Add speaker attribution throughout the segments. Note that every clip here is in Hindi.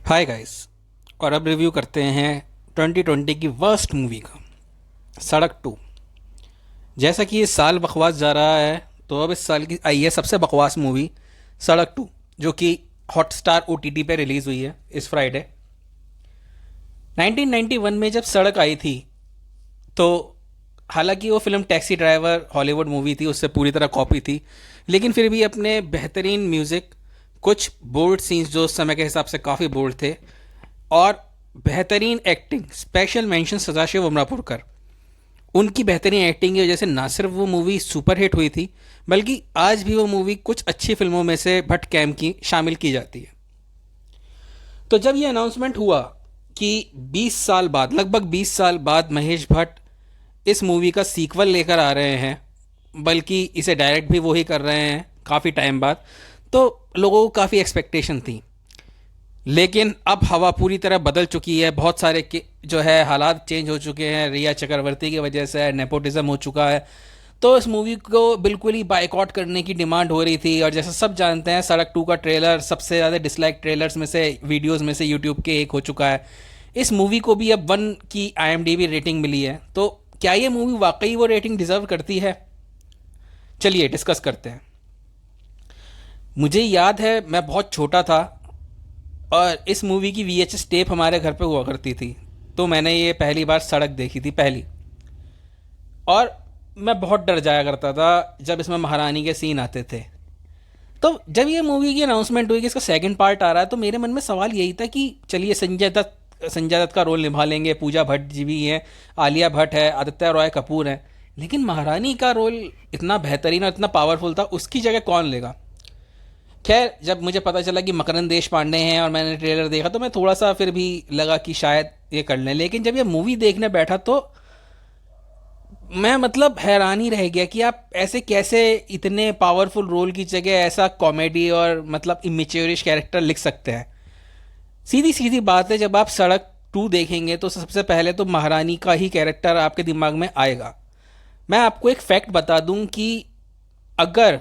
Speaker 1: Hi guys. और अब रिव्यू करते हैं 2020 की वर्स्ट मूवी का, सड़क टू। जैसा कि ये साल बकवास जा रहा है, तो अब इस साल की आई है सबसे बकवास मूवी, सड़क टू, जो कि हॉटस्टार ओटीटी पे रिलीज़ हुई है इस फ्राइडे। 1991 में जब सड़क आई थी, तो हालांकि वो film taxi driver Hollywood movie थी, उससे पूरी तरह कॉपी थी, लेकिन फिर भी अपने बेहतरीन म्यूज़िक, कुछ बोल्ड सीन्स जो उस समय के हिसाब से काफ़ी बोल्ड थे, और बेहतरीन acting, special mention Sadashiv Amrapurkar. उनकी बेहतरीन एक्टिंग की वजह से ना सिर्फ वो मूवी सुपर हिट हुई थी, बल्कि आज भी वो मूवी कुछ अच्छी फिल्मों में से भट्ट कैम की शामिल की जाती है। तो जब ये अनाउंसमेंट हुआ कि 20 साल बाद, लगभग 20 साल बाद महेश भट्ट इस मूवी का सीक्वल लेकर आ रहे हैं, बल्कि इसे डायरेक्ट भी वही कर रहे हैं काफ़ी टाइम बाद, तो लोगों को काफ़ी एक्सपेक्टेशन थी। लेकिन अब हवा पूरी तरह बदल चुकी है, बहुत सारे के जो है हालात चेंज हो चुके हैं, रिया चक्रवर्ती की वजह से नेपोटिज्म हो चुका है। तो इस मूवी को बिल्कुल ही बाइकआउट करने की डिमांड हो रही थी, और जैसा सब जानते हैं, सड़क टू का ट्रेलर सबसे ज़्यादा डिसलाइक ट्रेलर्स में से, वीडियोस में से यूट्यूब के एक हो चुका है। इस मूवी को भी अब 1 की IMDb रेटिंग मिली है। तो क्या ये मूवी वाकई वो रेटिंग डिजर्व करती है? चलिए डिस्कस करते हैं। मुझे याद है, मैं बहुत छोटा था और इस मूवी की VHS टेप हमारे घर पे हुआ करती थी। तो मैंने ये पहली बार सड़क देखी थी, पहली। और मैं बहुत डर जाया करता था जब इसमें महारानी के सीन आते थे। तो जब ये मूवी की अनाउंसमेंट हुई कि इसका सेकंड पार्ट आ रहा है, तो मेरे मन में सवाल यही था कि चलिए संजय दत्त का रोल निभा लेंगे, पूजा भट्ट जी भी हैं, आलिया भट्ट है, आदित्य रॉय कपूर है, लेकिन महारानी का रोल इतना बेहतरीन और इतना पावरफुल था, उसकी जगह कौन लेगा? खैर, जब मुझे पता चला कि मकरंद देश पांडे हैं और मैंने ट्रेलर देखा, तो मैं थोड़ा सा फिर भी लगा कि शायद ये कर लें। लेकिन जब ये मूवी देखने बैठा, तो मैं मतलब हैरान ही रह गया कि आप ऐसे कैसे इतने पावरफुल रोल की जगह ऐसा कॉमेडी और मतलब इमेच्योरिश कैरेक्टर लिख सकते हैं। सीधी सीधी बात है, जब आप सड़क टू देखेंगे तो सबसे पहले तो महारानी का ही कैरेक्टर आपके दिमाग में आएगा। मैं आपको एक फैक्ट बता दूं कि अगर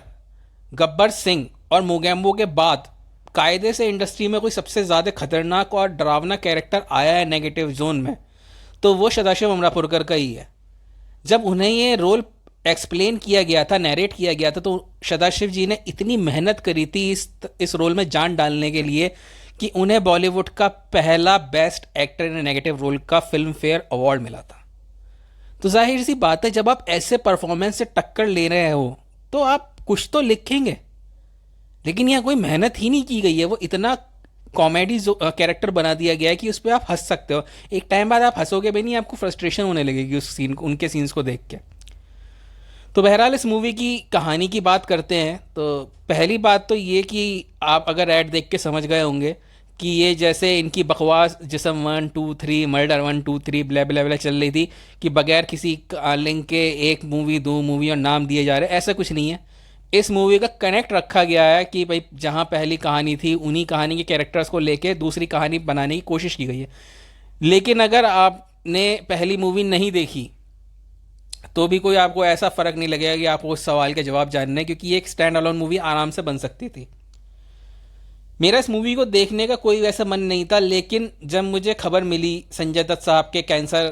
Speaker 1: गब्बर सिंह और मोगैम्बो के बाद कायदे से इंडस्ट्री में कोई सबसे ज़्यादा खतरनाक और डरावना कैरेक्टर आया है नेगेटिव जोन में, तो वो सदाशिव अमरापुरकर का ही है। जब उन्हें ये रोल एक्सप्लेन किया गया था, नैरेट किया गया था, तो सदाशिव जी ने इतनी मेहनत करी थी इस रोल में जान डालने के लिए कि उन्हें बॉलीवुड का पहला best actor in negative role का फिल्म फेयर अवार्ड मिला था। तो जाहिर सी बात है, जब आप ऐसे परफॉर्मेंस से टक्कर ले रहे हो, तो आप कुछ तो लिखेंगे। लेकिन यहाँ कोई मेहनत ही नहीं की गई है, वो इतना कॉमेडी कैरेक्टर बना दिया गया है कि उस पर आप हंस सकते हो। एक टाइम बाद आप हंसोगे भी नहीं, आपको फ्रस्ट्रेशन होने लगेगी उस सीन, उनके सीन्स को देख के। तो बहरहाल इस मूवी की कहानी की बात करते हैं, तो पहली बात तो ये कि आप अगर ऐड देख के समझ गए होंगे कि ये जैसे इनकी बकवास जिसम 1 2 3 मर्डर 1 2 3 ब्लै ब्लै ब्लै चल रही थी कि बगैर किसी लिंक के एक मूवी, दो मूवी और नाम दिए जा रहे, ऐसा कुछ नहीं है। इस मूवी का कनेक्ट रखा गया है कि भाई जहाँ पहली कहानी थी, उन्हीं कहानी के कैरेक्टर्स को लेके दूसरी कहानी बनाने की कोशिश की गई है। लेकिन अगर आपने पहली मूवी नहीं देखी, तो भी कोई आपको ऐसा फ़र्क नहीं लगेगा कि आपको उस सवाल के जवाब जानने हैं, क्योंकि ये एक स्टैंड अलोन मूवी आराम से बन सकती थी। मेरा इस मूवी को देखने का कोई वैसा मन नहीं था, लेकिन जब मुझे खबर मिली संजय दत्त साहब के कैंसर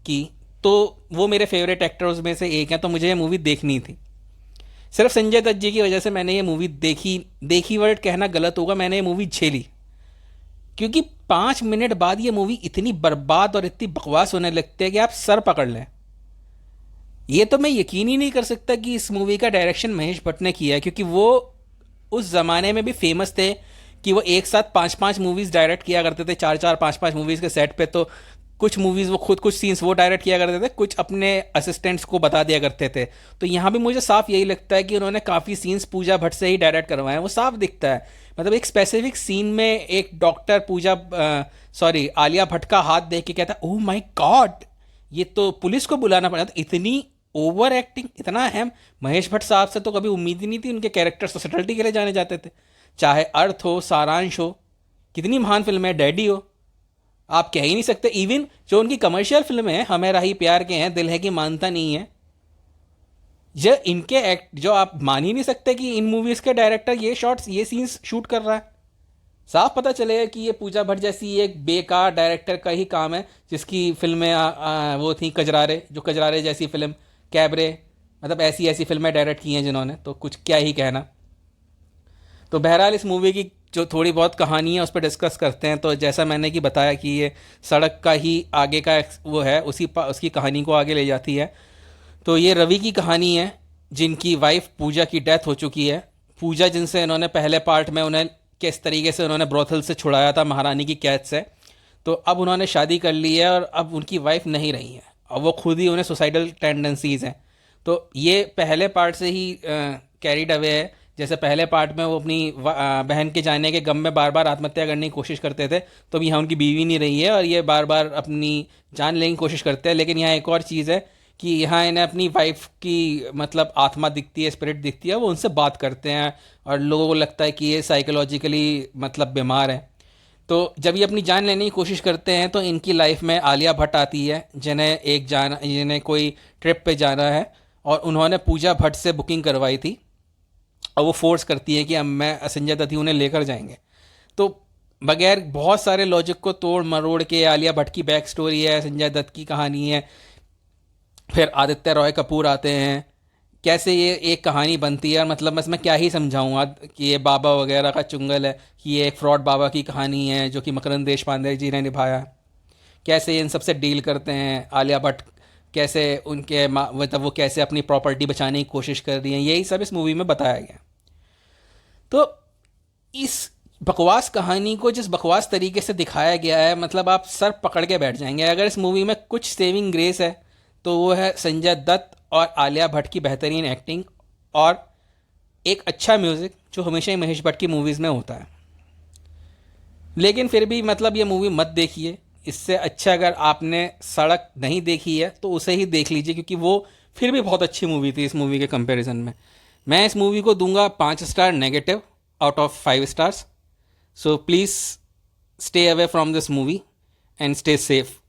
Speaker 1: की, तो वो मेरे फेवरेट एक्टर्स में से एक हैं, तो मुझे ये मूवी देखनी थी। सिर्फ संजय दत्त जी की वजह से मैंने ये मूवी देखी। देखी वर्ड कहना गलत होगा, मैंने ये मूवी झेली। क्योंकि 5 मिनट बाद ये मूवी इतनी बर्बाद और इतनी बकवास होने लगती है कि आप सर पकड़ लें। ये तो मैं यकीन ही नहीं कर सकता कि इस मूवी का डायरेक्शन महेश भट्ट ने किया है, क्योंकि वो उस ज़माने में भी फेमस थे कि वो एक साथ 5 5 मूवीज़ डायरेक्ट किया करते थे, 4 4 5 5 मूवीज़ के सेट पे। तो कुछ मूवीज़ वो खुद, कुछ सीन्स वो डायरेक्ट किया करते थे, कुछ अपने असिस्टेंट्स को बता दिया करते थे। तो यहाँ भी मुझे साफ यही लगता है कि उन्होंने काफ़ी सीन्स पूजा भट्ट से ही डायरेक्ट करवाए हैं। वो साफ दिखता है, मतलब एक स्पेसिफिक सीन में एक डॉक्टर आलिया भट्ट का हाथ देख के कहता है, ओह माय गॉड, ये तो पुलिस को बुलाना पड़ा। तो इतनी ओवर एक्टिंग, इतना अहम। महेश भट्ट साहब से तो कभी उम्मीद ही नहीं थी, उनके कैरेक्टर्स तो सटलिटी के लिए जाने जाते थे। चाहे अर्थ हो, सारांश हो, कितनी महान फिल्म है, डैडी हो, आप कह ही नहीं सकते। इवन जो उनकी कमर्शियल फिल्म है, हमें राही प्यार के हैं, दिल है कि मानता नहीं है, ये इनके एक्ट जो आप मान ही नहीं सकते कि इन मूवीज के डायरेक्टर ये शॉट्स, ये सीन्स शूट कर रहा है। साफ पता चलेगा कि ये पूजा भट्ट जैसी एक बेकार डायरेक्टर का ही काम है, जिसकी फिल्में वो थी कजरारे, जो कजरारे जैसी फिल्म, कैबरे, मतलब ऐसी ऐसी फिल्में डायरेक्ट की हैं जिन्होंने, तो कुछ क्या ही कहना। तो बहरहाल इस मूवी की जो थोड़ी बहुत कहानी है उस पर डिस्कस करते हैं। तो जैसा मैंने कि बताया कि ये सड़क का ही आगे का वो है, उसकी कहानी को आगे ले जाती है। तो ये रवि की कहानी है, जिनकी वाइफ पूजा की डेथ हो चुकी है। पूजा जिनसे इन्होंने पहले पार्ट में उन्हें किस तरीके से उन्होंने ब्रोथल से छुड़ाया था, महारानी की कैद से, तो अब उन्होंने शादी कर ली है और अब उनकी वाइफ नहीं रही है और वो खुद ही, उन्हें सुसाइडल टेंडेंसीज हैं। तो ये पहले पार्ट से ही कैरिड अवे है। जैसे पहले पार्ट में वो अपनी बहन के जाने के गम में बार बार आत्महत्या करने की कोशिश करते थे, तो अब यहाँ उनकी बीवी नहीं रही है और ये बार बार अपनी जान लेने की कोशिश करते हैं। लेकिन यहाँ एक और चीज़ है कि यहाँ इन्हें अपनी वाइफ की मतलब आत्मा दिखती है, स्पिरिट दिखती है, वो उनसे बात करते हैं और लोगों को लगता है कि ये साइकोलॉजिकली मतलब बीमार है। तो जब ये अपनी जान लेने की कोशिश करते हैं तो इनकी लाइफ में आलिया भट्ट आती है, जिन्हें कोई ट्रिप पे जाना है और उन्होंने पूजा भट्ट से बुकिंग करवाई थी और वो फोर्स करती है कि अब मैं संजय दत्त ही उन्हें लेकर जाएंगे। तो बगैर बहुत सारे लॉजिक को तोड़ मरोड़ के आलिया भट्ट की बैक स्टोरी है, संजय दत्त की कहानी है, फिर आदित्य रॉय कपूर आते हैं, कैसे ये एक कहानी बनती है। और मतलब मैं इसमें क्या ही समझाऊँ कि ये बाबा वगैरह का चुंगल है, कि ये एक फ्रॉड बाबा की कहानी है जो कि मकरंद देश पांडे जी ने निभाया। कैसे ये इन सबसे डील करते हैं, आलिया भट्ट कैसे मतलब वो कैसे अपनी प्रॉपर्टी बचाने की कोशिश कर रही हैं, यही सब इस मूवी में बताया गया। तो इस बकवास कहानी को जिस बकवास तरीके से दिखाया गया है, मतलब आप सर पकड़ के बैठ जाएंगे। अगर इस मूवी में कुछ सेविंग ग्रेस है तो वो है संजय दत्त और आलिया भट्ट की बेहतरीन एक्टिंग और एक अच्छा म्यूज़िक, जो हमेशा ही महेश भट्ट की मूवीज़ में होता है। लेकिन फिर भी मतलब ये मूवी मत देखिए। इससे अच्छा अगर आपने सड़क नहीं देखी है तो उसे ही देख लीजिए, क्योंकि वो फिर भी बहुत अच्छी मूवी थी इस मूवी के कंपैरिजन में। मैं इस मूवी को दूंगा 5 star negative out of 5 stars. So please stay away from this movie and stay safe.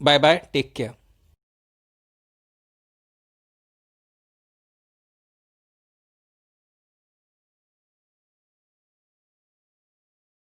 Speaker 1: Bye bye, take care.